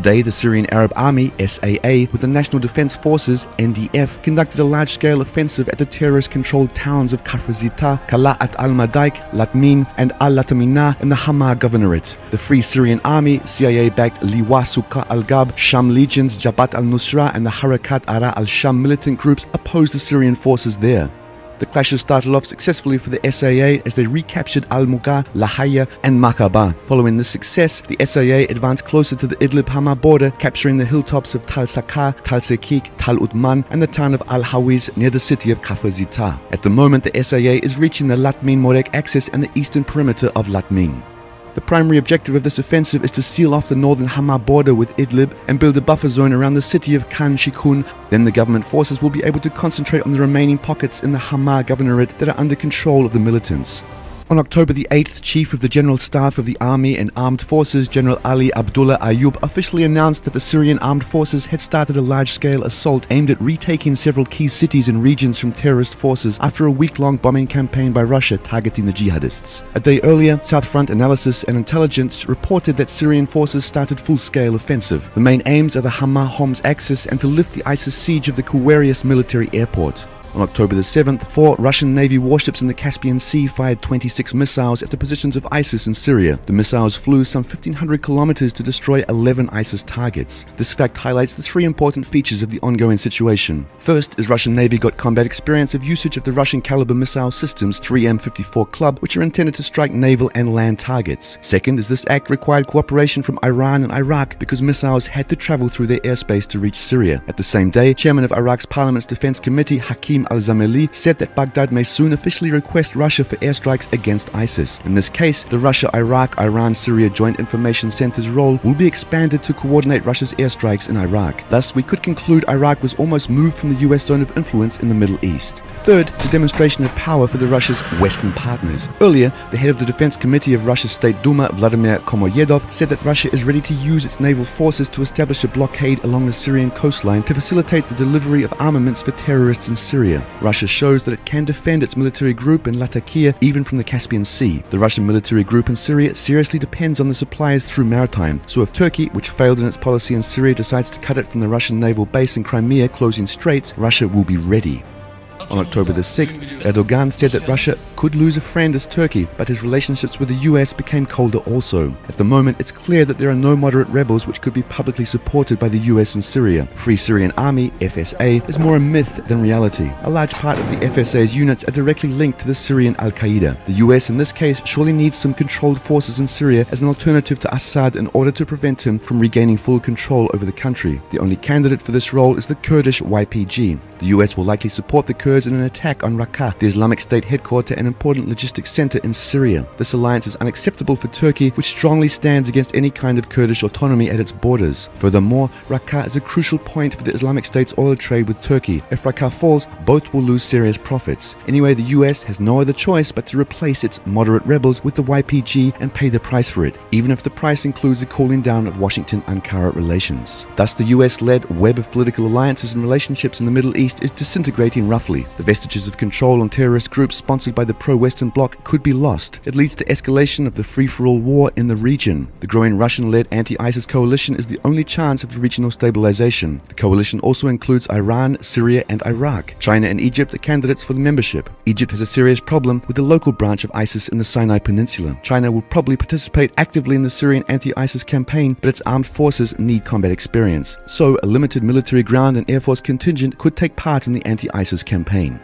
Today, the Syrian Arab Army, SAA, with the National Defense Forces, NDF, conducted a large-scale offensive at the terrorist-controlled towns of Kafr Zita, Kala'at al-Madaik, Latmin, and al-Latamina in the Hama Governorate. The Free Syrian Army, CIA-backed Liwa Suqa al-Gab, Sham Legions, Jabhat al-Nusra, and the Harakat Ara al-Sham militant groups opposed the Syrian forces there. The clashes started off successfully for the SAA as they recaptured Al-Muqa, Lahaya, and Makaba. Following this success, the SAA advanced closer to the Idlib-Hama border, capturing the hilltops of Tal Sakar, Tal Sekik, Tal Utman, and the town of Al-Hawiz near the city of Kafr Zita. At the moment, the SAA is reaching the Latmin-Morek axis and the eastern perimeter of Latmin. The primary objective of this offensive is to seal off the northern Hama border with Idlib and build a buffer zone around the city of Khan Shikun. Then the government forces will be able to concentrate on the remaining pockets in the Hama Governorate that are under control of the militants. On October the 8th, Chief of the General Staff of the Army and Armed Forces, General Ali Abdullah Ayyub, officially announced that the Syrian Armed Forces had started a large-scale assault aimed at retaking several key cities and regions from terrorist forces after a week-long bombing campaign by Russia targeting the jihadists. A day earlier, South Front Analysis and Intelligence reported that Syrian forces started full-scale offensive. The main aims are the Hama-Homs axis and to lift the ISIS siege of the Kuwarius military airport. On October the 7th, 4 Russian Navy warships in the Caspian Sea fired 26 missiles at the positions of ISIS in Syria. The missiles flew some 1,500 kilometers to destroy 11 ISIS targets. This fact highlights the 3 important features of the ongoing situation. First is Russian Navy got combat experience of usage of the Russian caliber missile systems 3M54 Club, which are intended to strike naval and land targets. Second is this act required cooperation from Iran and Iraq because missiles had to travel through their airspace to reach Syria. At the same day, Chairman of Iraq's Parliament's Defense Committee, Hakim al-Zameli, said that Baghdad may soon officially request Russia for airstrikes against ISIS. In this case, the Russia-Iraq-Iran-Syria Joint Information Center's role will be expanded to coordinate Russia's airstrikes in Iraq. Thus, we could conclude Iraq was almost moved from the US zone of influence in the Middle East. Third, it's a demonstration of power for the Russia's Western partners. Earlier, the head of the Defense Committee of Russia's State Duma, Vladimir Komoyedov, said that Russia is ready to use its naval forces to establish a blockade along the Syrian coastline to facilitate the delivery of armaments for terrorists in Syria. Russia shows that it can defend its military group in Latakia even from the Caspian Sea. The Russian military group in Syria seriously depends on the supplies through maritime, so if Turkey, which failed in its policy in Syria, decides to cut it from the Russian naval base in Crimea, closing straits, Russia will be ready. On October the 6th, Erdogan said that Russia could lose a friend as Turkey, but his relationships with the US became colder also. At the moment, it's clear that there are no moderate rebels which could be publicly supported by the US in Syria. Free Syrian Army, FSA, is more a myth than reality. A large part of the FSA's units are directly linked to the Syrian Al-Qaeda. The US in this case surely needs some controlled forces in Syria as an alternative to Assad in order to prevent him from regaining full control over the country. The only candidate for this role is the Kurdish YPG. The US will likely support the Kurds in an attack on Raqqa, the Islamic State headquarters and important logistics center in Syria. This alliance is unacceptable for Turkey, which strongly stands against any kind of Kurdish autonomy at its borders. Furthermore, Raqqa is a crucial point for the Islamic State's oil trade with Turkey. If Raqqa falls, both will lose serious profits. Anyway, the US has no other choice but to replace its moderate rebels with the YPG and pay the price for it, even if the price includes a cooling down of Washington-Ankara relations. Thus, the US-led web of political alliances and relationships in the Middle East is disintegrating roughly. The vestiges of control on terrorist groups sponsored by the pro-Western bloc could be lost. It leads to escalation of the free-for-all war in the region. The growing Russian-led anti-ISIS coalition is the only chance of regional stabilization. The coalition also includes Iran, Syria, and Iraq. China and Egypt are candidates for the membership. Egypt has a serious problem with the local branch of ISIS in the Sinai Peninsula. China will probably participate actively in the Syrian anti-ISIS campaign, but its armed forces need combat experience. So, a limited military ground and air force contingent could take part in the anti-ISIS campaign.